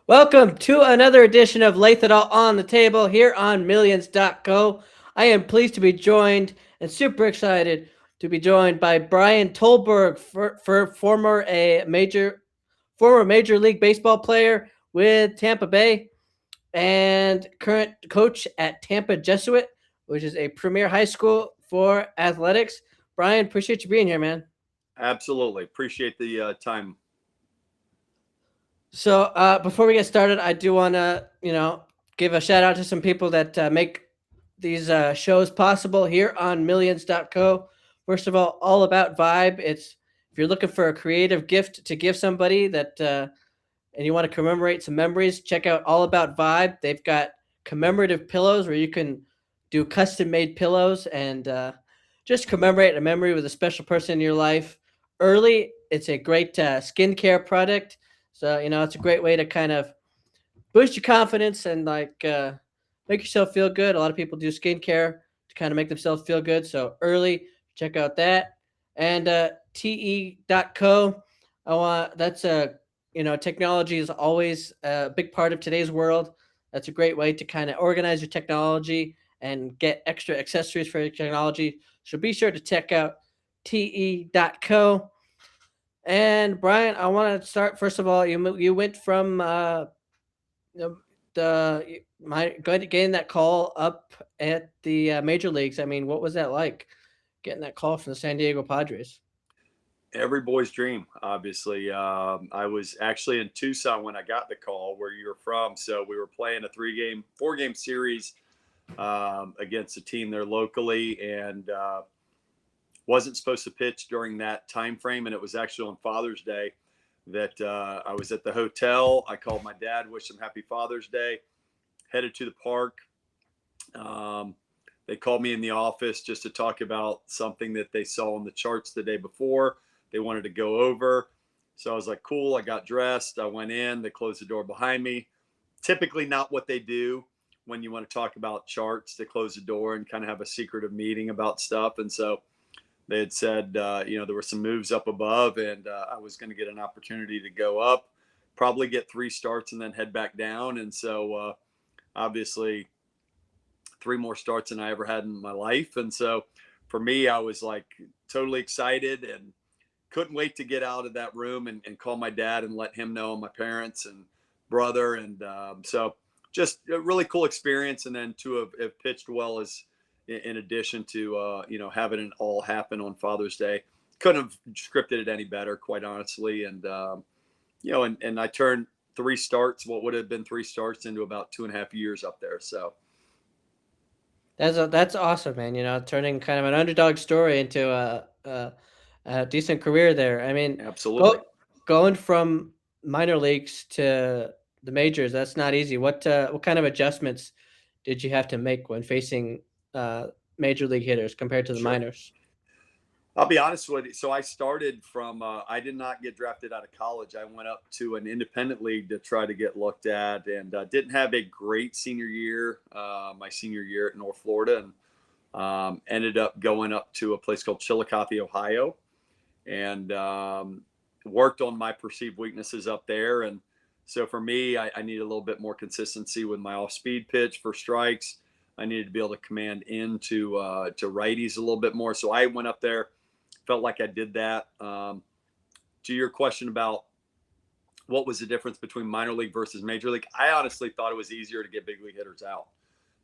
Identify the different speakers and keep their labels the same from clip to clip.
Speaker 1: Welcome to another edition of Lathe It All on the Table here on Millions.co. I am pleased to be joined and super excited to be joined by Brian Tollberg, for former Major League Baseball player with Tampa Bay and current coach at Tampa Jesuit, which is a premier high school for athletics. Brian, appreciate you being here, man.
Speaker 2: Absolutely. Appreciate the time.
Speaker 1: So before we get started, I do want to, give a shout out to some people that make these shows possible here on Millions.co. First of all about Vibe. It's if you're looking for a creative gift to give somebody that, and you want to commemorate some memories, check out All About Vibe. They've got commemorative pillows where you can do custom made pillows and just commemorate a memory with a special person in your life. Early, it's a great skincare product. So, it's a great way to kind of boost your confidence and make yourself feel good. A lot of people do skincare to kind of make themselves feel good. So, early, check out that. And te.co. That's a, technology is always a big part of today's world. That's a great way to kind of organize your technology and get extra accessories for your technology. So be sure to check out te.co. And Brian, I want to start first of all. You went from the getting that call up at the major leagues. I mean, what was that like? Getting that call from the San Diego Padres.
Speaker 2: Every boy's dream, obviously. I was actually in Tucson when I got the call where you're from. So we were playing a four-game series against a team there locally, and wasn't supposed to pitch during that time frame. And it was actually on Father's Day that I was at the hotel. I called my dad, wished him happy Father's Day, headed to the park. They called me in the office just to talk about something that they saw on the charts the day before. They wanted to go over. So I was like, cool. I got dressed. I went in. They closed the door behind me. Typically not what they do when you want to talk about charts. They close the door and kind of have a secretive meeting about stuff. And so they had said, there were some moves up above, and I was going to get an opportunity to go up, probably get 3 starts, and then head back down. And so obviously 3 more starts than I ever had in my life. And so for me, I was like totally excited and couldn't wait to get out of that room and call my dad and let him know, my parents and brother. And so just a really cool experience. And then to have pitched well as in addition to, having it all happen on Father's Day. Couldn't have scripted it any better, quite honestly. And, and I turned 3 starts, what would have been 3 starts, into about 2.5 years up there. So
Speaker 1: That's awesome, man. Turning kind of an underdog story into a decent career there. I mean,
Speaker 2: absolutely.
Speaker 1: go going from minor leagues to the majors. That's not easy. What kind of adjustments did you have to make when facing uh, major league hitters compared to the
Speaker 2: Sure.
Speaker 1: minors?
Speaker 2: I'll be honest with you. So I started from, I did not get drafted out of college. I went up to an independent league to try to get looked at, and didn't have a great senior year, my senior year at North Florida, and ended up going up to a place called Chillicothe, Ohio, and worked on my perceived weaknesses up there. And so for me, I need a little bit more consistency with my off-speed pitch for strikes. I needed to be able to command into to righties a little bit more. So I went up there, felt like I did that. To your question about what was the difference between minor league versus major league, I honestly thought it was easier to get big league hitters out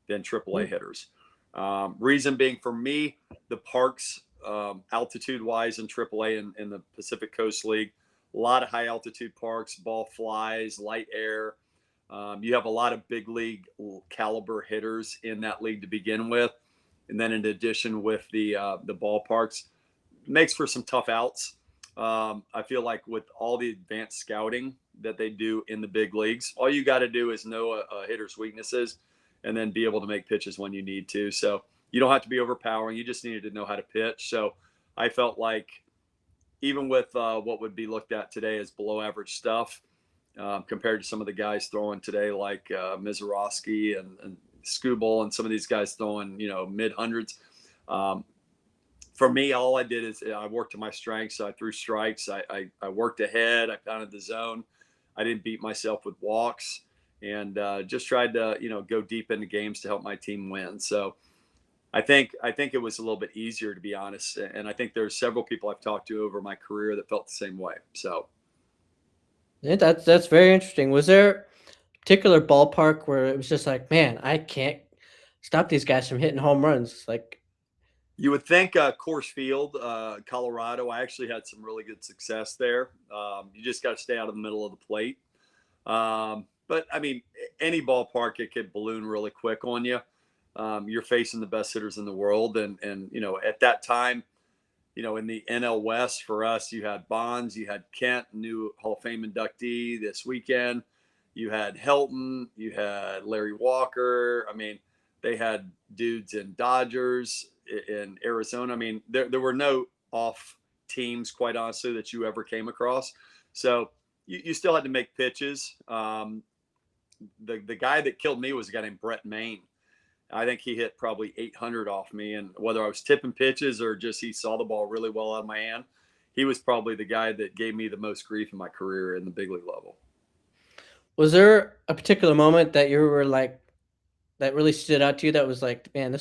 Speaker 2: than AAA hitters. Reason being for me, the parks, altitude wise in AAA and in the Pacific Coast League, a lot of high altitude parks, ball flies, light air. You have a lot of big league caliber hitters in that league to begin with. And then in addition with the ballparks, makes for some tough outs. I feel like with all the advanced scouting that they do in the big leagues, all you got to do is know a hitter's weaknesses and then be able to make pitches when you need to. So you don't have to be overpowering. You just needed to know how to pitch. So I felt like even with what would be looked at today as below average stuff, compared to some of the guys throwing today, like Mizorowski and Skubal and some of these guys throwing, mid hundreds. For me, all I did is I worked to my strengths. So I threw strikes. I worked ahead. I pounded the zone. I didn't beat myself with walks, and just tried to, go deep into games to help my team win. So I think it was a little bit easier, to be honest. And I think there's several people I've talked to over my career that felt the same way. So
Speaker 1: Yeah, that's very interesting. Was there a particular ballpark where it was just like, man, I can't stop these guys from hitting home runs? Like,
Speaker 2: you would think Coors Field, Colorado. I actually had some really good success there. You just got to stay out of the middle of the plate. But I mean, any ballpark, it could balloon really quick on you. You're facing the best hitters in the world, and at that time, in the NL West for us, you had Bonds, you had Kent, new Hall of Fame inductee this weekend. You had Helton, you had Larry Walker. I mean, they had dudes in Dodgers, in Arizona. I mean, there were no off teams, quite honestly, that you ever came across. So you still had to make pitches. The guy that killed me was a guy named Brett Maine. I think he hit probably 800 off me, and whether I was tipping pitches or just he saw the ball really well out of my hand, he was probably the guy that gave me the most grief in my career in the big league level.
Speaker 1: was there a particular moment that you were like that really stood out to you that was like, man,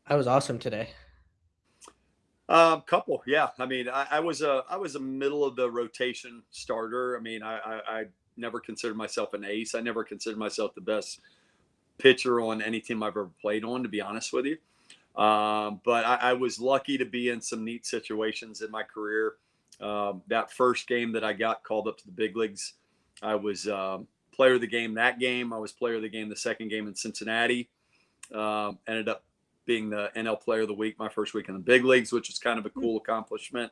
Speaker 1: I was awesome today?
Speaker 2: Couple, yeah. I mean, I was a middle of the rotation starter. I mean, I never considered myself an ace. I never considered myself the best pitcher on any team I've ever played on, to be honest with you. But I was lucky to be in some neat situations in my career. That first game that I got called up to the big leagues, I was player of the game that game. I was player of the game the second game in Cincinnati. Ended up being the NL Player of the Week my first week in the big leagues, which was kind of a cool accomplishment.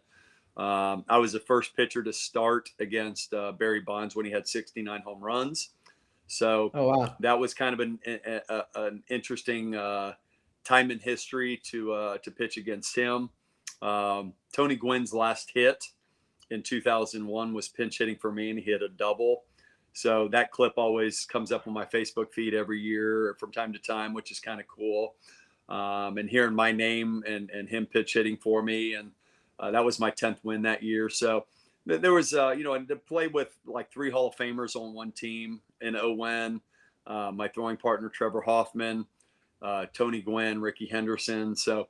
Speaker 2: I was the first pitcher to start against Barry Bonds when he had 69 home runs. So
Speaker 1: Oh wow.
Speaker 2: that was kind of an interesting time in history to pitch against him. Tony Gwynn's last hit in 2001 was pinch hitting for me, and he hit a double. So that clip always comes up on my Facebook feed every year from time to time, which is kind of cool. And hearing my name and him pitch hitting for me, and that was my 10th win that year. So there was, and to play with like 3 Hall of Famers on one team in Owen, my throwing partner, Trevor Hoffman, Tony Gwynn, Ricky Henderson. So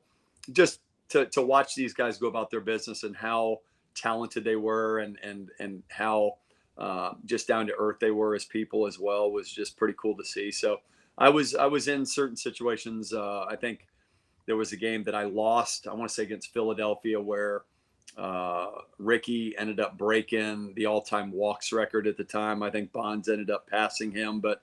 Speaker 2: just to watch these guys go about their business and how talented they were and how just down to earth they were as people as well was just pretty cool to see. So I was in certain situations. I think there was a game that I lost, I want to say against Philadelphia, where Ricky ended up breaking the all-time walks record at the time. I think Bonds ended up passing him, but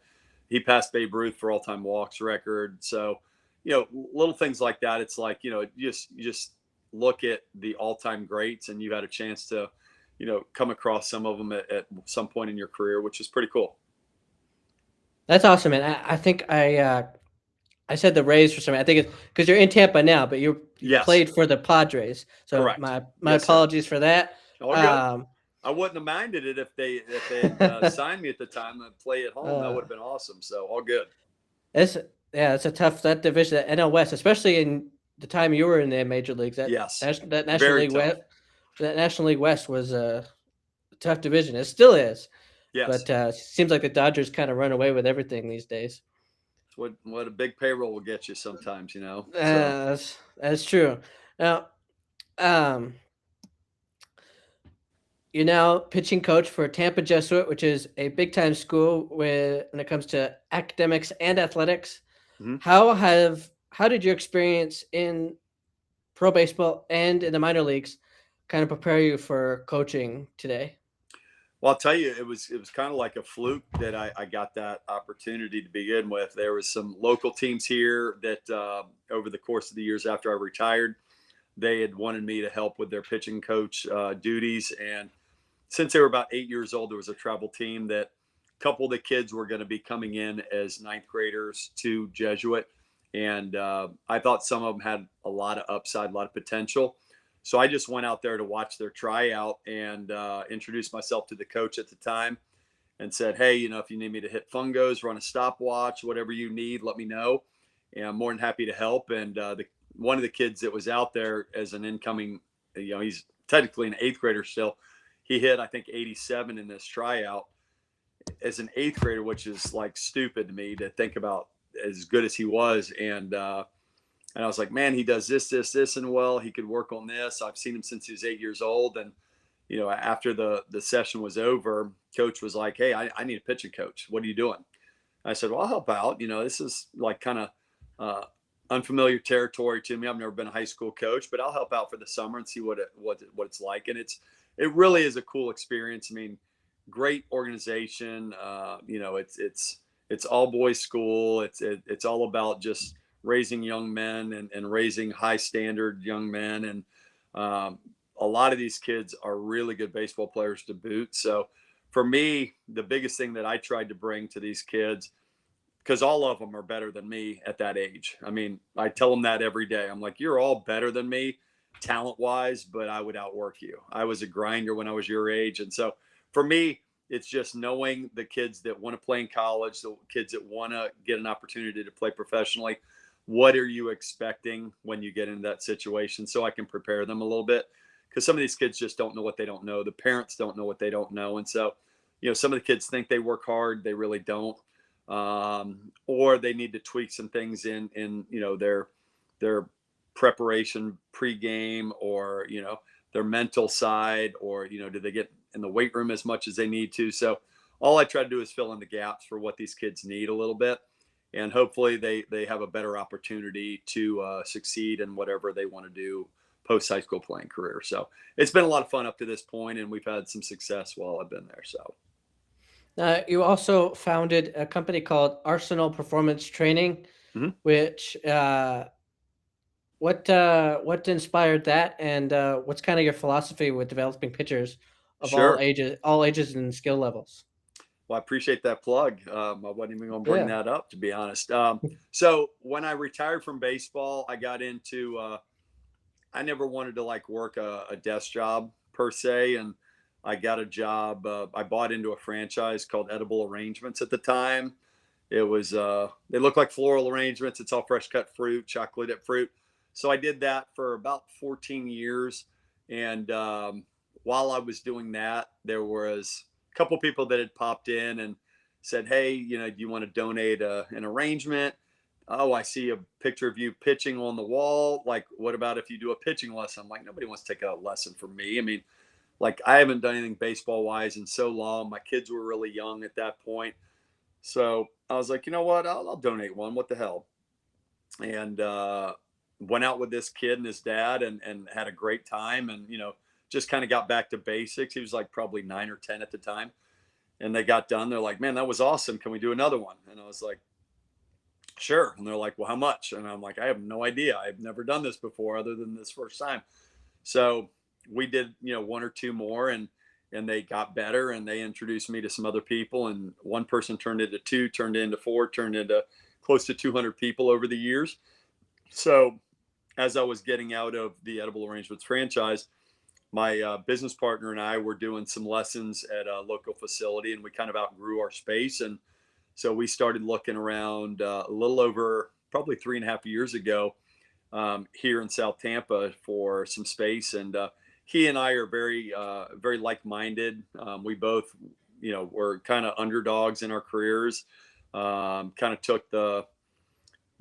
Speaker 2: he passed Babe Ruth for all-time walks record. So, little things like that. It's like, you just look at the all-time greats, and you had a chance to, come across some of them at some point in your career, which is pretty cool.
Speaker 1: That's awesome, man. I think I said the Rays for some. I think it's because you're in Tampa now, but you
Speaker 2: Yes,
Speaker 1: played for the Padres. So
Speaker 2: correct.
Speaker 1: my
Speaker 2: Yes, sir.
Speaker 1: apologies for that.
Speaker 2: All good.
Speaker 1: Um,
Speaker 2: I wouldn't have minded it if they had signed me at the time and play at home. That
Speaker 1: uh,
Speaker 2: would have been awesome. So all good.
Speaker 1: it's yeah, it's a tough that division, that NL West, especially in the time you were in the major leagues.
Speaker 2: Yes,
Speaker 1: That National
Speaker 2: very
Speaker 1: League
Speaker 2: tough.
Speaker 1: West, that National League West was a tough division. It still is,
Speaker 2: Yes,
Speaker 1: but seems like the Dodgers kind of run away with everything these days.
Speaker 2: it's what a big payroll will get you sometimes. So
Speaker 1: That's true. Now, um, you're now pitching coach for Tampa Jesuit, which is a big time school when it comes to academics and athletics.
Speaker 2: mhm.
Speaker 1: How did your experience in pro baseball and in the minor leagues kind of prepare you for coaching today?
Speaker 2: Well, I'll tell you, it was kind of like a fluke that I got that opportunity to begin with. There was some local teams here that over the course of the years after I retired, they had wanted me to help with their pitching coach duties. And since they were about 8 years old, there was a travel team that a couple of the kids were going to be coming in as ninth graders to Jesuit. And I thought some of them had a lot of upside, a lot of potential. So I just went out there to watch their tryout and introduced myself to the coach at the time and said, hey, if you need me to hit fungos, run a stopwatch, whatever you need, let me know. And I'm more than happy to help. And one of the kids that was out there as an incoming, he's technically an eighth grader still. he hit, I think, 87 in this tryout as an eighth grader, which is like stupid to me to think about as good as he was. And I was like, man, he does this, and well, he could work on this. I've seen him since he was 8 years old. And, after the session was over, coach was like, hey, I need a pitching coach. What are you doing? I said, well, I'll help out. This is like kind of unfamiliar territory to me. I've never been a high school coach, but I'll help out for the summer and see what it's like. And it really is a cool experience. I mean, great organization. It's all boys school. It's all about just raising young men and raising high standard young men. And a lot of these kids are really good baseball players to boot. So for me, the biggest thing that I tried to bring to these kids, because all of them are better than me at that age. I mean, I tell them that every day. I'm like, you're all better than me talent wise, but I would outwork you. I was a grinder when I was your age. And so for me, it's just knowing the kids that want to play in college, the kids that want to get an opportunity to play professionally. What are you expecting when you get into that situation, so I can prepare them a little bit? Because some of these kids just don't know what they don't know. The parents don't know what they don't know. And so, some of the kids think they work hard. They really don't. Or they need to tweak some things in their preparation pregame, or, their mental side, or, do they get in the weight room as much as they need to? So all I try to do is fill in the gaps for what these kids need a little bit. And hopefully they have a better opportunity to succeed in whatever they want to do post high school playing career. So it's been a lot of fun up to this point, and we've had some success while I've been there. So
Speaker 1: You also founded a company called Arsenal Performance Training,
Speaker 2: mm-hmm.
Speaker 1: which what inspired that, and what's kind of your philosophy with developing pitchers of
Speaker 2: Sure.
Speaker 1: all ages and skill levels?
Speaker 2: Well, I appreciate that plug. I wasn't even going to bring
Speaker 1: Yeah.
Speaker 2: that up, to be honest. So when I retired from baseball, I got into, I never wanted to like work a desk job per se. And I got a job. I bought into a franchise called Edible Arrangements at the time. It was, they look like floral arrangements. It's all fresh cut fruit, chocolate dip fruit. So I did that for about 14 years. And while I was doing that, there was couple people that had popped in and said, hey, do you want to donate an arrangement? Oh, I see a picture of you pitching on the wall. Like, what about if you do a pitching lesson? I'm like, nobody wants to take a lesson from me. I mean, like, I haven't done anything baseball wise in so long. My kids were really young at that point. So I was like, you know what? I'll donate one. What the hell? And went out with this kid and his dad and had a great time. And, just kind of got back to basics. He was like probably 9 or 10 at the time. And they got done. They're like, man, that was awesome. Can we do another one? And I was like, sure. And they're like, well, how much? And I'm like, I have no idea. I've never done this before other than this first time. So we did, one or two more, and they got better, and they introduced me to some other people. And one person turned into 2, turned into 4, turned into close to 200 people over the years. So as I was getting out of the Edible Arrangements franchise, my business partner and I were doing some lessons at a local facility, and we kind of outgrew our space. And so we started looking around a little over probably 3.5 years ago here in South Tampa for some space. And he and I are very, very like-minded. We both, were kind of underdogs in our careers, kind of took the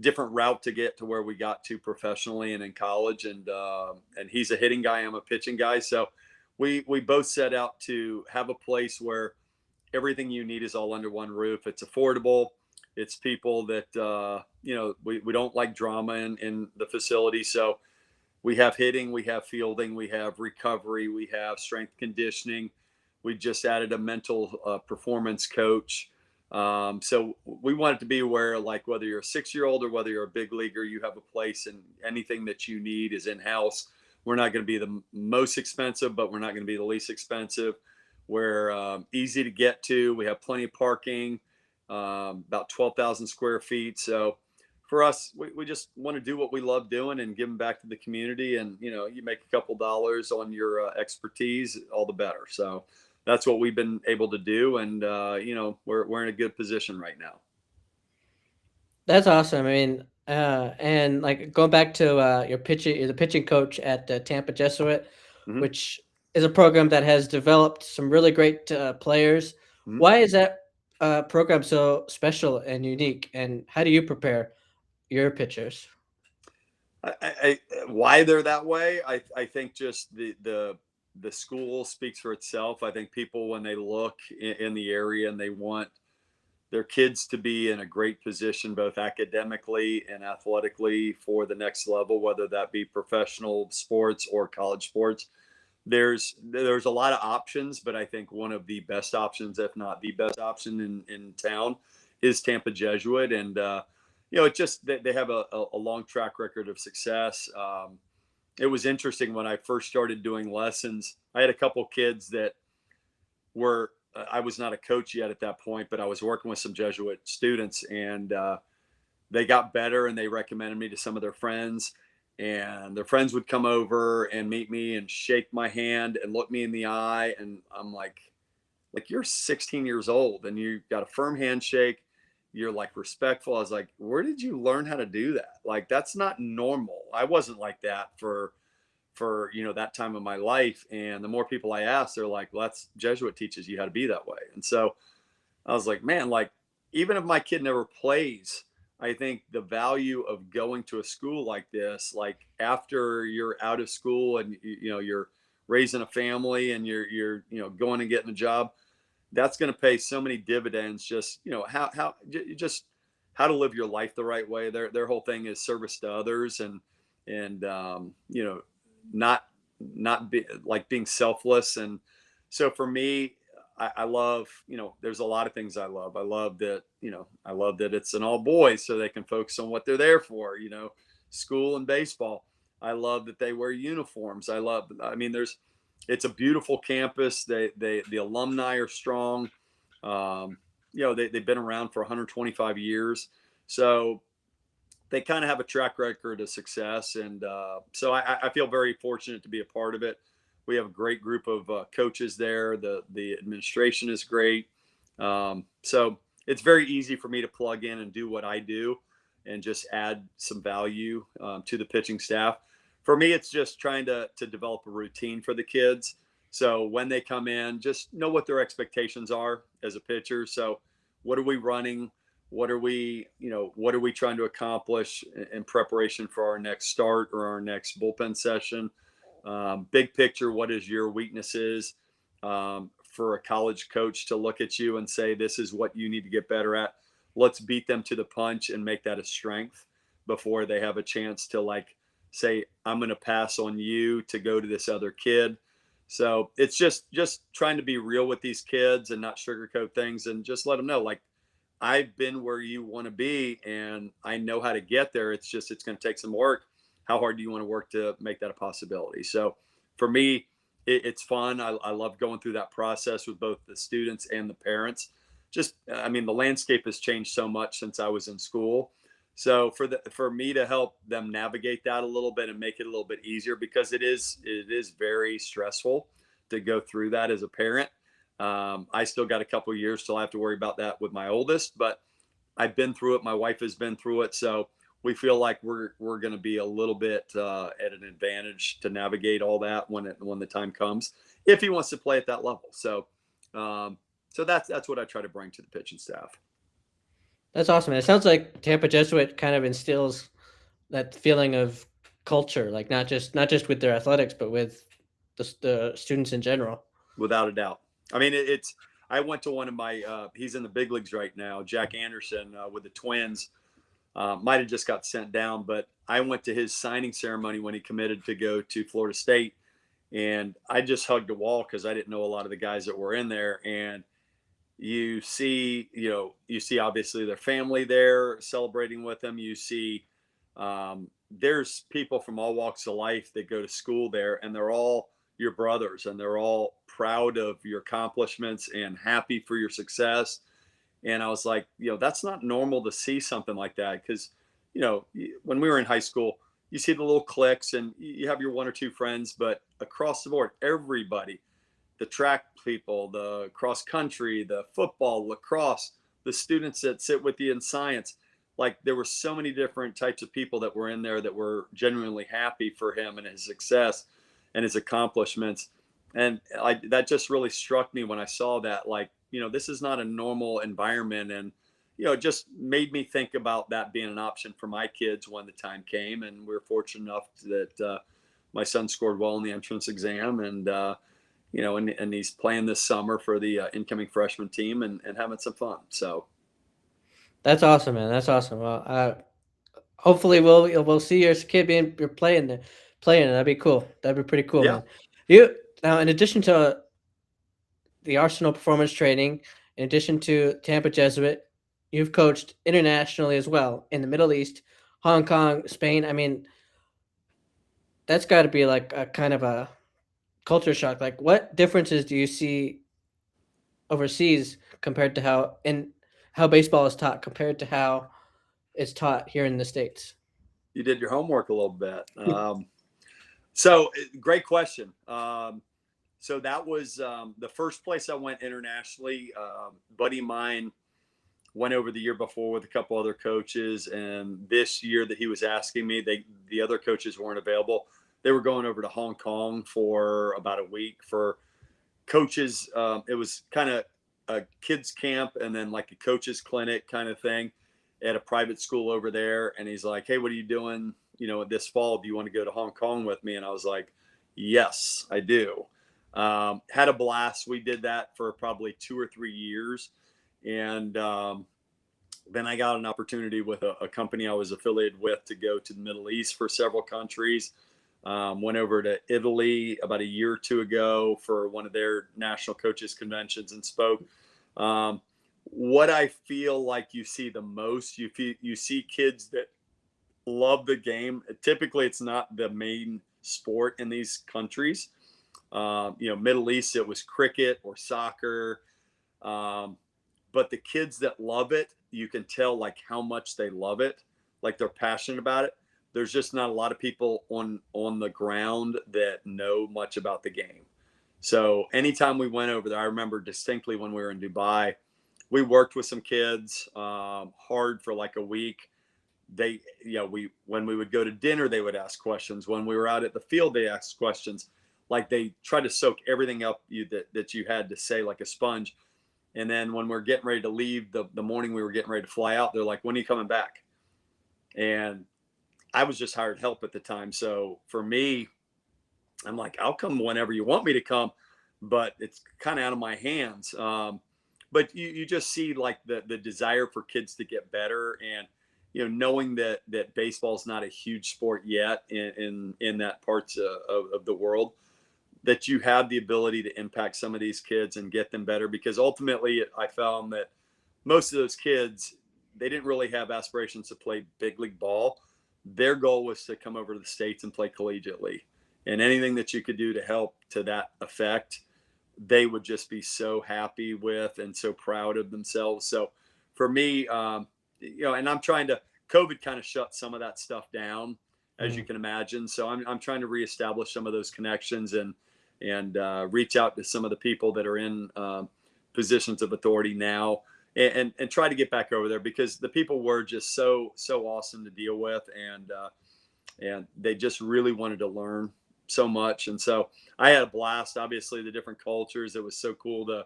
Speaker 2: different route to get to where we got to professionally and in college. And he's a hitting guy. I'm a pitching guy. So we both set out to have a place where everything you need is all under one roof. It's affordable. It's people that, we don't like drama in the facility. So we have hitting, we have fielding, we have recovery, we have strength conditioning. We just added a mental performance coach. So we want it to be where, like, whether you're a 6-year-old or whether you're a big leaguer, you have a place, and anything that you need is in-house. We're not going to be the most expensive, but we're not going to be the least expensive. We're easy to get to. We have plenty of parking, about 12,000 square feet. So for us, we just want to do what we love doing and give them back to the community. And, you make a couple dollars on your expertise, all the better. So that's what we've been able to do. And, we're in a good position right now.
Speaker 1: That's awesome. I mean, and like going back to you're the pitching coach at the Tampa Jesuit,
Speaker 2: Mm-hmm.
Speaker 1: which is a program that has developed some really great players.
Speaker 2: Mhm.
Speaker 1: Why is that program so special and unique? And how do you prepare your pitchers?
Speaker 2: Why they're that way, I think just the school speaks for itself. I think people, when they look in the area and they want their kids to be in a great position, both academically and athletically, for the next level, whether that be professional sports or college sports. There's a lot of options, but I think one of the best options, if not the best option in town, is Tampa Jesuit. And it just they have a long track record of success. It was interesting when I first started doing lessons. I had a couple kids that were I was not a coach yet at that point, but I was working with some Jesuit students, and they got better, and they recommended me to some of their friends. And their friends would come over and meet me and shake my hand and look me in the eye, and I'm like, you're 16 years old and you got a firm handshake. You're like respectful. I was like, where did you learn how to do that? Like, that's not normal. I wasn't like that for that time of my life. And the more people I asked, they're like, well, that's Jesuit teaches you how to be that way. And so I was like, man, like, even if my kid never plays, I think the value of going to a school like this, like after you're out of school and you're raising a family and you're going and getting a job, that's going to pay so many dividends. Just just how to live your life the right way. Their whole thing is service to others, and not be like being selfless. And so for me, I love, there's a lot of things I love. I love that it's an all boys so they can focus on what they're there for, school and baseball. I love that they wear uniforms. I mean, it's a beautiful campus. The alumni are strong. They've been around for 125 years. So they kind of have a track record of success. And so I feel very fortunate to be a part of it. We have a great group of coaches there. The administration is great. So it's very easy for me to plug in and do what I do and just add some value to the pitching staff. For me, it's just trying to develop a routine for the kids. So when they come in, just know what their expectations are as a pitcher. So what are we running? What are we trying to accomplish in preparation for our next start or our next bullpen session? Big picture, what is your weaknesses? For a college coach to look at you and say, this is what you need to get better at. Let's beat them to the punch and make that a strength before they have a chance to say, I'm going to pass on you to go to this other kid. So it's just trying to be real with these kids and not sugarcoat things, and just let them know, like, I've been where you want to be and I know how to get there. It's going to take some work. How hard do you want to work to make that a possibility? So for me, it's fun. I love going through that process with both the students and the parents. I mean, the landscape has changed so much since I was in school. So for me to help them navigate that a little bit and make it a little bit easier, because it is very stressful to go through that as a parent. I still got a couple of years till I have to worry about that with my oldest, but I've been through it. My wife has been through it. So we feel like we're going to be a little bit at an advantage to navigate all that when the time comes, if he wants to play at that level. So that's what I try to bring to the pitching staff.
Speaker 1: That's awesome. And it sounds like Tampa Jesuit kind of instills that feeling of culture, like not just with their athletics, but with the students in general.
Speaker 2: Without a doubt. I mean, I went to one of my, he's in the big leagues right now, Jack Anderson with the Twins. Might have just got sent down, but I went to his signing ceremony when he committed to go to Florida State. And I just hugged the wall because I didn't know a lot of the guys that were in there. And you see obviously their family there celebrating with them. You see there's people from all walks of life that go to school there, and they're all your brothers, and they're all proud of your accomplishments and happy for your success. And I was like, that's not normal to see something like that. Because, when we were in high school, you see the little cliques and you have your one or two friends, but across the board, everybody, the track people, the cross country, the football, lacrosse, the students that sit with you in science, like there were so many different types of people that were in there that were genuinely happy for him and his success and his accomplishments. And that just really struck me when I saw that, like, this is not a normal environment. And, it just made me think about that being an option for my kids when the time came. And we were fortunate enough that my son scored well in the entrance exam. And, and he's playing this summer for the incoming freshman team and having some fun. So
Speaker 1: That's awesome, man. That's awesome. Well, hopefully we'll see your kid being you're playing there, playing. That'd be cool. That'd be pretty cool,
Speaker 2: yeah,
Speaker 1: man. You now, in addition to the Arsenal performance training, in addition to Tampa Jesuit, you've coached internationally as well in the Middle East, Hong Kong, Spain. I mean, that's got to be like a kind of a culture shock. Like, what differences do you see overseas compared to how baseball is taught compared to how it's taught here in the States?
Speaker 2: you did your homework a little bit. So great question. So that was the first place I went internationally. Buddy of mine went over the year before with a couple other coaches, and this year that he was asking me, the other coaches weren't available. They were going over to Hong Kong for about a week for coaches. It was kind of a kids camp and then like a coaches clinic kind of thing at a private school over there. And he's like, "Hey, what are you doing? This fall, do you want to go to Hong Kong with me?" And I was like, "Yes, I do." Had a blast. We did that for probably 2 or 3 years. And then I got an opportunity with a company I was affiliated with to go to the Middle East for several countries. Went over to Italy about a year or two ago for one of their national coaches conventions and spoke. What I feel like you see the most, you see kids that love the game. Typically, it's not the main sport in these countries. Middle East, it was cricket or soccer. But the kids that love it, you can tell like how much they love it, like they're passionate about it. There's just not a lot of people on the ground that know much about the game. So anytime we went over there, I remember distinctly when we were in Dubai, we worked with some kids hard for like a week. When we would go to dinner, they would ask questions. When we were out at the field, they asked questions. Like they try to soak everything up that you had to say like a sponge. And then when we're getting ready to leave, the morning we were getting ready to fly out, they're like, "When are you coming back?" And I was just hired help at the time. So for me, I'm like, "I'll come whenever you want me to come," but it's kind of out of my hands. But you just see like the desire for kids to get better, and knowing that baseball is not a huge sport yet in that parts of the world, that you have the ability to impact some of these kids and get them better. Because ultimately, I found that most of those kids, they didn't really have aspirations to play big league ball. Their goal was to come over to the States and play collegiately. And anything that you could do to help to that effect, they would just be so happy with and so proud of themselves. So for me, and I'm trying to, COVID kind of shut some of that stuff down, as you
Speaker 1: Mm.
Speaker 2: can imagine. So I'm trying to reestablish some of those connections and reach out to some of the people that are in positions of authority now, and try to get back over there, because the people were just so awesome to deal with, and they just really wanted to learn so much. And so I had a blast. Obviously, the different cultures. It was so cool to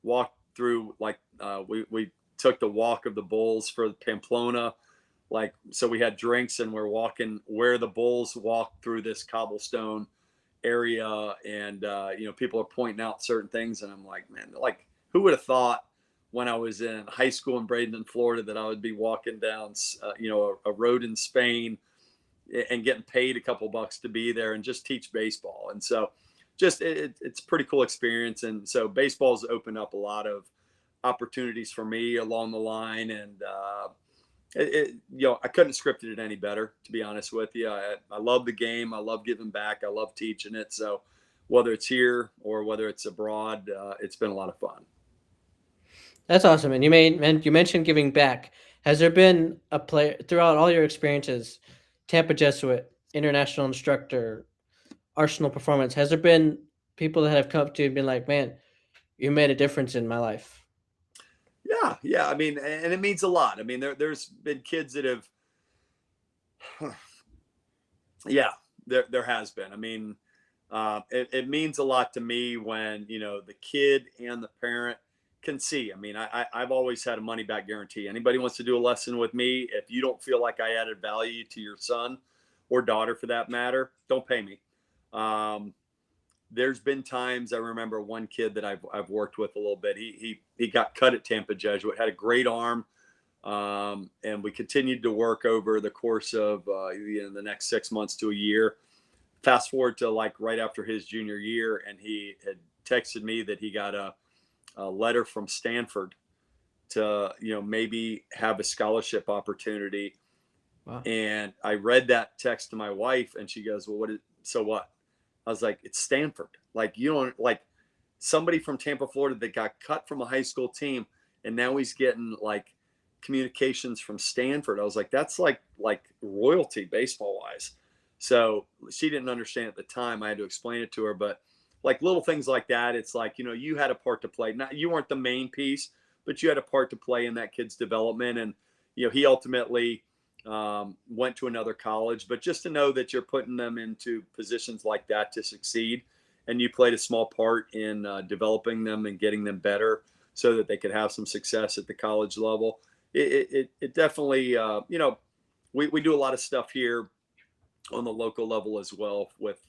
Speaker 2: walk through, like we took the walk of the bulls for Pamplona. Like, so we had drinks and we're walking where the bulls walk through this cobblestone area, and people are pointing out certain things, and I'm like, man, like, who would have thought when I was in high school in Bradenton, Florida, that I would be walking down a road in Spain and getting paid a couple bucks to be there and just teach baseball. And so just it's a pretty cool experience. And so baseball's opened up a lot of opportunities for me along the line. And I couldn't have scripted it any better, to be honest with you. I love the game. I love giving back. I love teaching it. So whether it's here or whether it's abroad, it's been a lot of fun.
Speaker 1: That's awesome. And you mentioned giving back. Has there been a player throughout all your experiences, Tampa Jesuit, international instructor, Arsenal performance? Has there been people that have come up to you and been like, "Man, you made a difference in my life"?
Speaker 2: Yeah. I mean, and it means a lot. I mean, there's been kids that have, yeah, there has been. I mean, It means a lot to me when, the kid and the parent can see. I mean, I've always had a money back guarantee. Anybody wants to do a lesson with me, if you don't feel like I added value to your son or daughter for that matter, don't pay me. Um, there's been times, I remember one kid that I've worked with a little bit. He got cut at Tampa Jesuit, had a great arm, and we continued to work over the course of the next 6 months to a year. Fast forward to like right after his junior year, and he had texted me that he got a letter from Stanford to maybe have a scholarship opportunity.
Speaker 1: Wow.
Speaker 2: And I read that text to my wife, and she goes, "Well, so what?" I was like, "It's Stanford. Like, you don't like somebody from Tampa, Florida that got cut from a high school team, and now he's getting like communications from Stanford." I was like, "That's like royalty baseball wise." So she didn't understand at the time. I had to explain it to her, but like little things like that, it's like, you had a part to play. Not, you weren't the main piece, but you had a part to play in that kid's development. And, he ultimately went to another college, but just to know that you're putting them into positions like that to succeed, and you played a small part in developing them and getting them better so that they could have some success at the college level. It definitely, we do a lot of stuff here on the local level as well with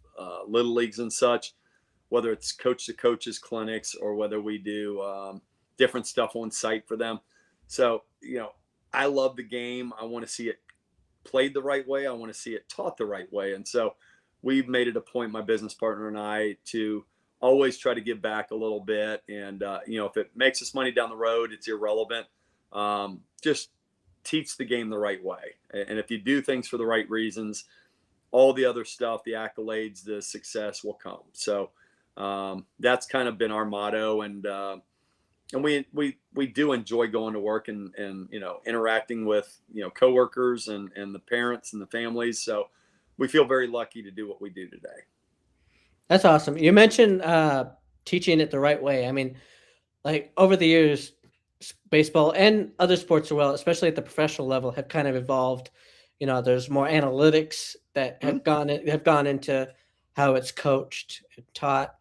Speaker 2: little leagues and such, whether it's coach to coaches clinics or whether we do different stuff on site for them. So, I love the game. I want to see it played the right way. I want to see it taught the right way. And so we've made it a point, my business partner and I, to always try to give back a little bit. And, if it makes us money down the road, it's irrelevant. Just teach the game the right way. And if you do things for the right reasons, all the other stuff, the accolades, the success will come. So that's kind of been our motto. And we do enjoy going to work and interacting with coworkers and the parents and the families. So we feel very lucky to do what we do today.
Speaker 1: That's awesome. You mentioned teaching it the right way. I mean, like over the years, baseball and other sports as well, especially at the professional level, have kind of evolved. There's more analytics that
Speaker 2: Mhm.
Speaker 1: have gone into how it's coached and taught.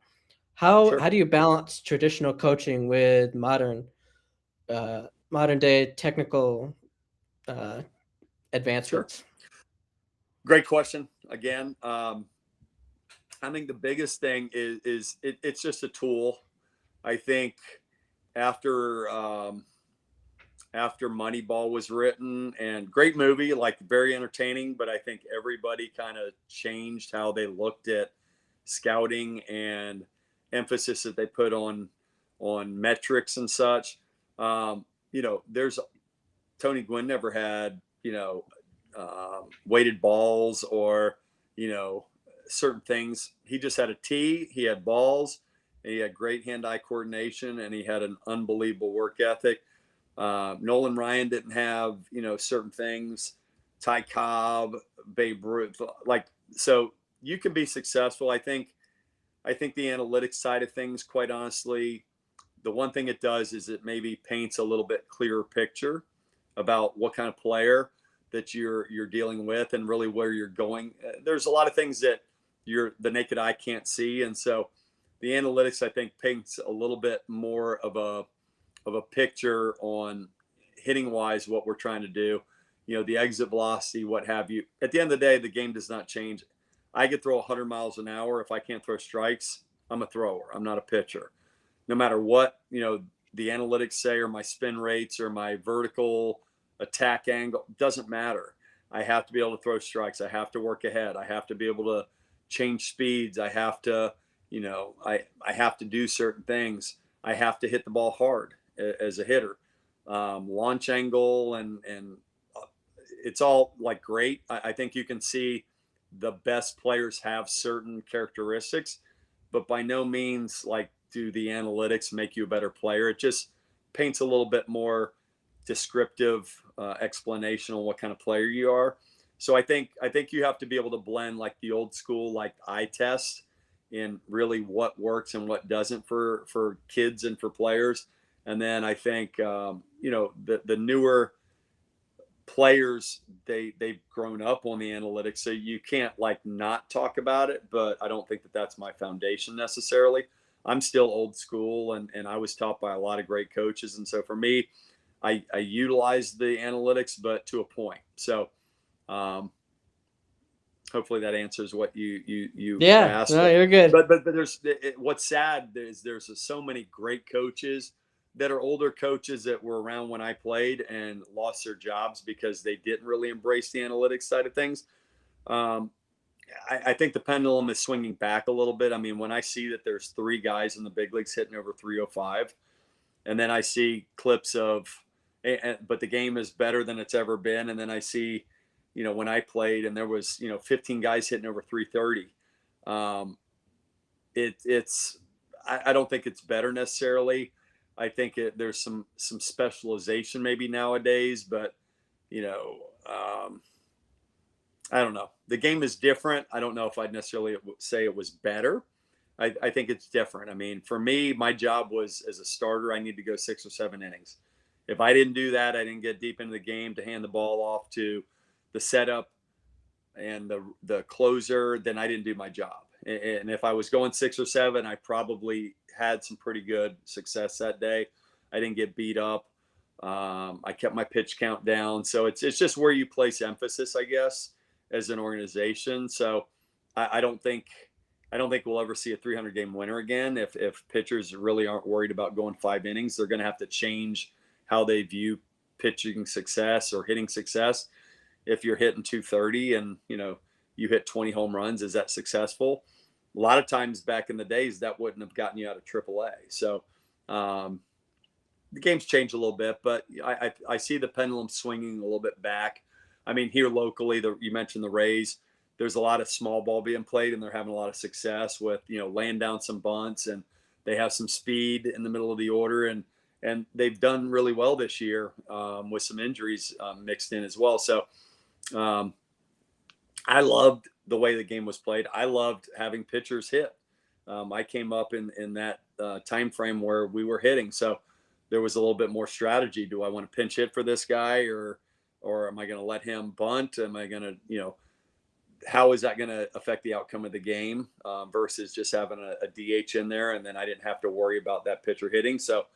Speaker 1: How
Speaker 2: Sure.
Speaker 1: do you balance traditional coaching with modern day technical uh,
Speaker 2: Sure.
Speaker 1: advancements?
Speaker 2: Great question. Again, I think the biggest thing it's just a tool. I think after after Moneyball was written, and great movie, like very entertaining, but I think everybody kind of changed how they looked at scouting and emphasis that they put on metrics and such. There's Tony Gwynn never had weighted balls or you know certain things. He just had a tee. He had balls. And he had great hand-eye coordination, and he had an unbelievable work ethic. Nolan Ryan didn't have certain things. Ty Cobb, Babe Ruth, like so you can be successful. I think the analytics side of things, quite honestly, the one thing it does is it maybe paints a little bit clearer picture about what kind of player that you're dealing with and really where you're going. There's a lot of things that the naked eye can't see, and so the analytics I think paints a little bit more of a picture on hitting wise what we're trying to do. The exit velocity, what have you. At the end of the day, the game does not change. I could throw 100 miles an hour. If I can't throw strikes, I'm a thrower. I'm not a pitcher. No matter what, the analytics say, or my spin rates or my vertical attack angle, doesn't matter. I have to be able to throw strikes. I have to work ahead. I have to be able to change speeds. I have to, I have to do certain things. I have to hit the ball hard as a hitter. Launch angle and it's all like great. I think you can see the best players have certain characteristics, but by no means like do the analytics make you a better player. It just paints a little bit more descriptive explanation on what kind of player you are. So I think you have to be able to blend like the old school like eye test in really what works and what doesn't for kids and for players. And then I think the newer players, they've grown up on the analytics, so you can't like not talk about it. But I don't think that that's my foundation necessarily. I'm still old school, and I was taught by a lot of great coaches, and so for me, I utilize the analytics, but to a point. So um, hopefully that answers what you
Speaker 1: Yeah,
Speaker 2: asked.
Speaker 1: no, you're good.
Speaker 2: But what's sad is there's so many great coaches that are older coaches that were around when I played and lost their jobs because they didn't really embrace the analytics side of things. Um, I think the pendulum is swinging back a little bit. I mean, when I see that there's three guys in the big leagues hitting over 305, and then I see clips of, but the game is better than it's ever been. And then I see, when I played and there was, 15 guys hitting over 330. Um, it's, I don't think it's better necessarily. I think there's some specialization maybe nowadays, but you know, um, I don't know. The game is different. I don't know if I'd necessarily say it was better. I think it's different. I mean, for me, my job was as a starter, I need to go 6 or 7 innings. If I didn't do that, I didn't get deep into the game to hand the ball off to the setup and the closer, then I didn't do my job. And if I was going 6 or 7, I probably had some pretty good success that day. I didn't get beat up. I kept my pitch count down. So it's just where you place emphasis, I guess, as an organization. So I don't think we'll ever see a 300 game winner again. If pitchers really aren't worried about going 5 innings, they're going to have to change how they view pitching success or hitting success. If you're hitting 230 and you hit 20 home runs, is that successful? A lot of times back in the days that wouldn't have gotten you out of AAA. So the game's changed a little bit, but I see the pendulum swinging a little bit back. I mean, here locally, you mentioned the Rays. There's a lot of small ball being played, and they're having a lot of success with laying down some bunts, and they have some speed in the middle of the order, and they've done really well this year with some injuries mixed in as well. So I loved the way the game was played. I loved having pitchers hit. I came up in that time frame where we were hitting, so there was a little bit more strategy. Do I want to pinch hit for this guy, or am I going to let him bunt? Am I going to, how is that going to affect the outcome of the game versus just having a DH in there, and then I didn't have to worry about that pitcher hitting. So,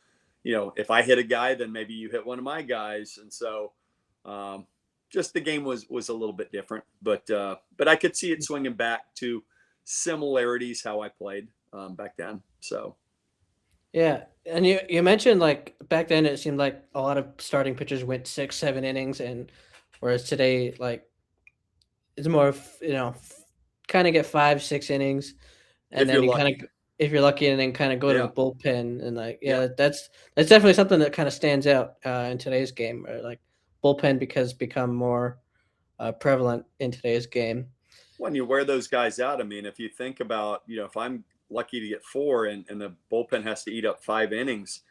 Speaker 2: if I hit a guy, then maybe you hit one of my guys, and so just the game was a little bit different. But I could see it swinging back to similarities how I played back then. So.
Speaker 1: Yeah, and you mentioned like back then it seemed like a lot of starting pitchers went 6, 7 innings, and whereas today like it's more of kind of get 5, 6 innings, and
Speaker 2: If
Speaker 1: then
Speaker 2: you're
Speaker 1: you kind
Speaker 2: lucky.
Speaker 1: of if you're lucky, and then kind of go to the
Speaker 2: Yeah.
Speaker 1: bullpen, and like
Speaker 2: Yeah.
Speaker 1: that's definitely something that kind of stands out in today's game, or like bullpen because become more prevalent in today's game.
Speaker 2: When you wear those guys out, I mean, if you think about, if I'm lucky to get 4 and the bullpen has to eat up 5 innings,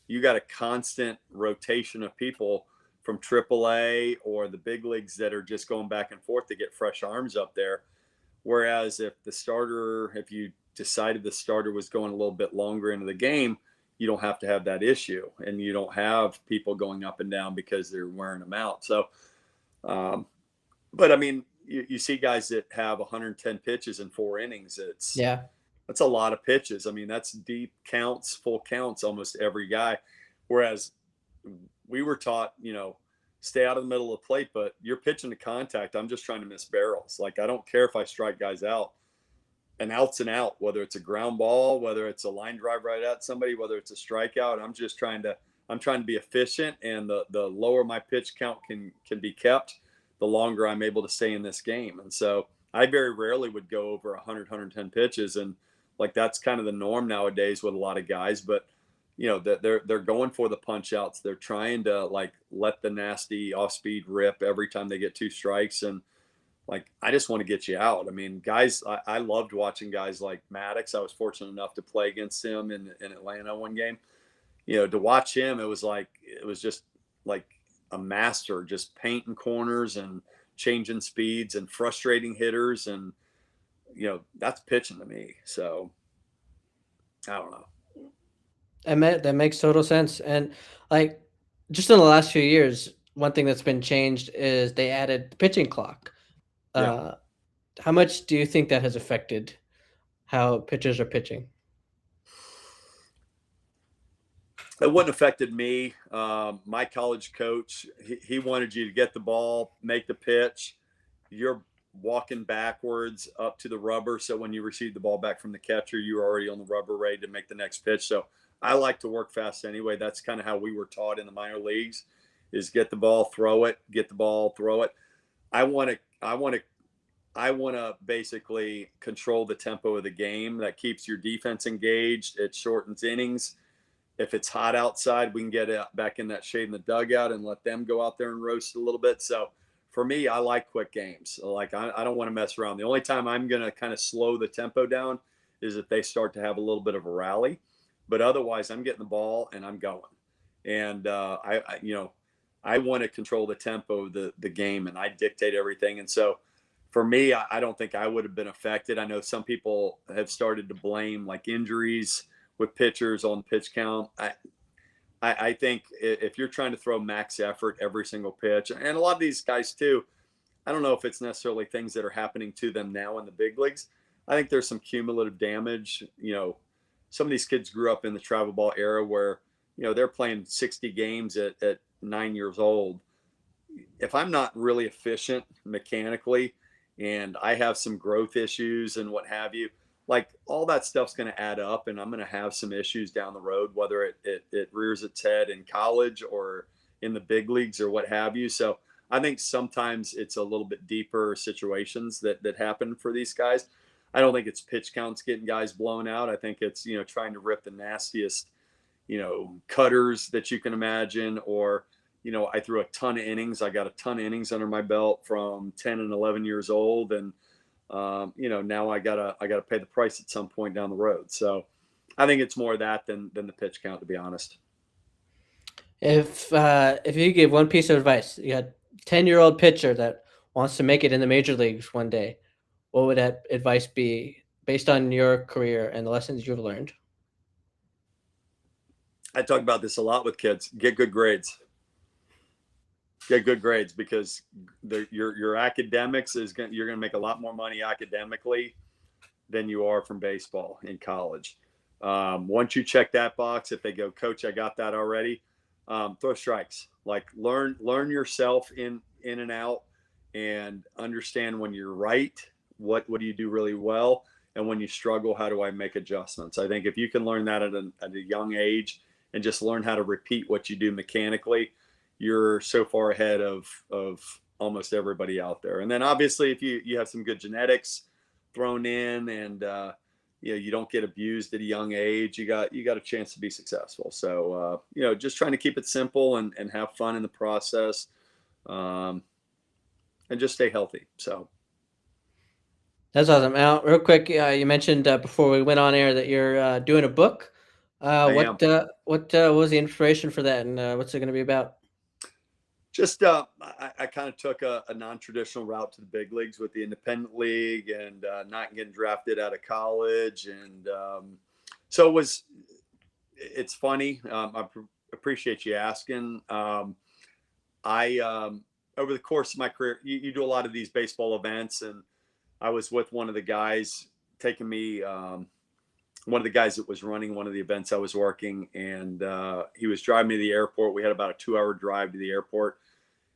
Speaker 2: you got a constant rotation of people from AAA or the big leagues that are just going back and forth to get fresh arms up there. Whereas if you decided the starter was going a little bit longer into the game, you don't have to have that issue, and you don't have people going up and down because they're wearing them out. So, but I mean, you see guys that have 110 pitches in 4 innings.
Speaker 1: Yeah,
Speaker 2: That's a lot of pitches. I mean, that's deep counts, full counts, almost every guy. Whereas we were taught, stay out of the middle of the plate, but you're pitching to contact. I'm just trying to miss barrels. Like, I don't care if I strike guys out. An out's an out, whether it's a ground ball, whether it's a line drive right at somebody, whether it's a strikeout. I'm trying to be efficient, and the lower my pitch count can be kept, the longer I'm able to stay in this game. And so I very rarely would go over 100, 110 pitches. And like, that's kind of the norm nowadays with a lot of guys, but they're going for the punch outs. They're trying to like let the nasty off speed rip every time they get 2 strikes. And like, I just want to get you out. I mean, guys, I loved watching guys like Maddox. I was fortunate enough to play against him in Atlanta one game. To watch him, it was just like a master, just painting corners and changing speeds and frustrating hitters. And, that's pitching to me. So I don't know.
Speaker 1: that makes total sense. And like just in the last few years, one thing that's been changed is they added the pitching clock.
Speaker 2: Yeah.
Speaker 1: Uh, how much do you think that has affected how pitchers are pitching?
Speaker 2: It wouldn't have affected me. My college coach, he wanted you to get the ball, make the pitch. You're walking backwards up to the rubber. So when you receive the ball back from the catcher, you were already on the rubber ready to make the next pitch. So I like to work fast anyway. That's kind of how we were taught in the minor leagues is get the ball, throw it, get the ball, throw it. I want to, I want to, I want to basically control the tempo of the game. That keeps your defense engaged. It shortens innings. If it's hot outside, we can get it back in that shade in the dugout and let them go out there and roast a little bit. So for me, I like quick games. Like I don't want to mess around. The only time I'm going to kind of slow the tempo down is if they start to have a little bit of a rally. But otherwise, I'm getting the ball and I'm going. And I want to control the tempo of the game, and I dictate everything. And so for me, I don't think I would have been affected. I know some people have started to blame like injuries with pitchers on pitch count. I think if you're trying to throw max effort every single pitch, and a lot of these guys too, I don't know if it's necessarily things that are happening to them now in the big leagues. I think there's some cumulative damage. Some of these kids grew up in the travel ball era where, they're playing 60 games at 9 years old. If I'm not really efficient mechanically and I have some growth issues and what have you, like all that stuff's going to add up and I'm going to have some issues down the road, whether it rears its head in college or in the big leagues or what have you. So I think sometimes it's a little bit deeper situations that happen for these guys. I don't think it's pitch counts getting guys blown out. I think it's, trying to rip the nastiest, cutters that you can imagine, or, I threw a ton of innings. I got a ton of innings under my belt from 10 and 11 years old. And, now I gotta pay the price at some point down the road. So I think it's more of that than the pitch count, to be honest.
Speaker 1: If you give one piece of advice, you got 10-year-old pitcher that wants to make it in the major leagues one day, what would that advice be based on your career and the lessons you've learned?
Speaker 2: I talk about this a lot with kids. Get good grades. Get good grades because your academics you're going to make a lot more money academically than you are from baseball in college. Once you check that box, if they go, coach, I got that already, throw strikes. Like learn yourself in and out, and understand when you're right, what do you do really well, and when you struggle, how do I make adjustments? I think if you can learn that at a young age and just learn how to repeat what you do mechanically, you're so far ahead of almost everybody out there. And then obviously if you have some good genetics thrown in, and you don't get abused at a young age, you got a chance to be successful. So just trying to keep it simple and have fun in the process, and just stay healthy. So
Speaker 1: That's awesome. Now, real quick, you mentioned before we went on air that you're doing a book.
Speaker 2: I am.
Speaker 1: What was the inspiration for that, and what's it going to be about?
Speaker 2: Just I kind of took a non-traditional route to the big leagues with the independent league, and not getting drafted out of college. And so it's funny. I appreciate you asking. I over the course of my career, you do a lot of these baseball events, and I was with one of the guys taking me, one of the guys that was running one of the events I was working, and he was driving me to the airport. We had about a 2-hour drive to the airport.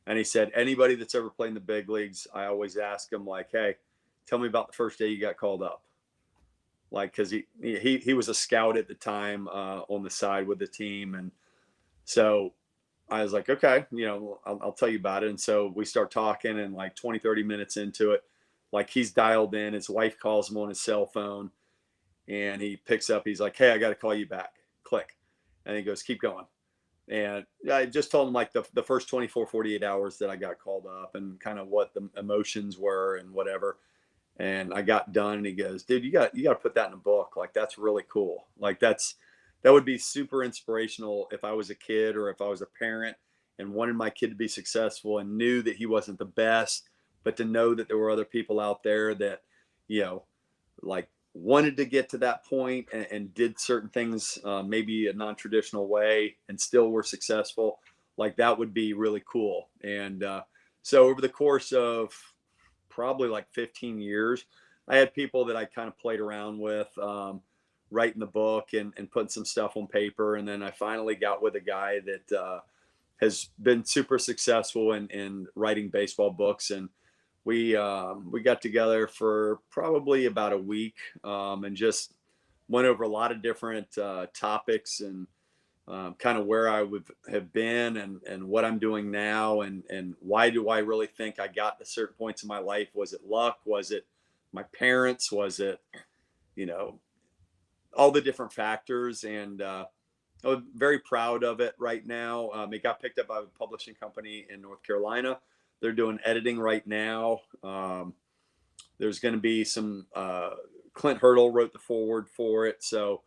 Speaker 2: And he said, anybody that's ever played in the big leagues, I always ask him, like, hey, tell me about the first day you got called up. Like, because he was a scout at the time, on the side with the team. And so I was like, okay, I'll tell you about it. And so we start talking, and like 20, 30 minutes into it, like he's dialed in, his wife calls him on his cell phone, and he picks up, he's like, hey, I got to call you back. Click. And he goes, keep going. And I just told him like the first 24, 48 hours that I got called up and kind of what the emotions were and whatever. And I got done, and he goes, dude, you got to put that in a book. Like, that's really cool. Like that would be super inspirational if I was a kid or if I was a parent and wanted my kid to be successful and knew that he wasn't the best, but to know that there were other people out there that, like wanted to get to that point and did certain things, maybe a non-traditional way, and still were successful. like that would be really cool. And so over the course of probably like 15 years, I had people that I kind of played around with, writing the book and putting some stuff on paper. And then I finally got with a guy that has been super successful in writing baseball books. And we got together for probably about a week, and just went over a lot of different topics, and kind of where I would have been, and what I'm doing now, and why do I really think I got to certain points in my life. Was it luck? Was it my parents? Was it, all the different factors? And I'm very proud of it right now. It got picked up by a publishing company in North Carolina. They're doing editing right now. There's going to be some, Clint Hurdle wrote the foreword for it. So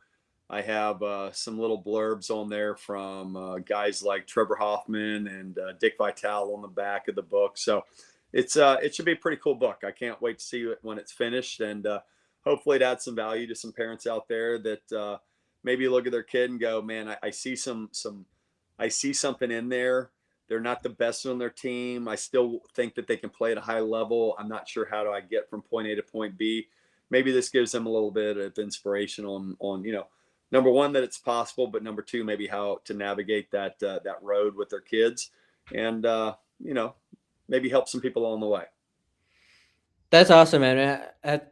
Speaker 2: I have some little blurbs on there from guys like Trevor Hoffman and Dick Vitale on the back of the book. So it should be a pretty cool book. I can't wait to see it when it's finished, and hopefully it adds some value to some parents out there that maybe look at their kid and go, man, I see I see something in there. They're not the best on their team. I still think that they can play at a high level. I'm not sure how do I get from point A to point B. Maybe this gives them a little bit of inspiration on number one, that it's possible, but number two, maybe how to navigate that road with their kids, and maybe help some people along the way.
Speaker 1: That's awesome, man.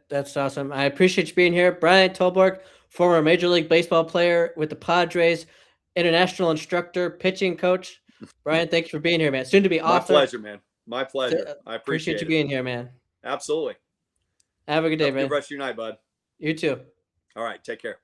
Speaker 1: That's awesome. I appreciate you being here. Brian Tollberg, former Major League Baseball player with the Padres, international instructor, pitching coach. Brian, thank you for being here, man. Soon to be author.
Speaker 2: My pleasure, man. My pleasure. I appreciate
Speaker 1: you being here, man.
Speaker 2: Absolutely.
Speaker 1: Have a good day, man.
Speaker 2: Good rest of your night, bud.
Speaker 1: You too.
Speaker 2: All right. Take care.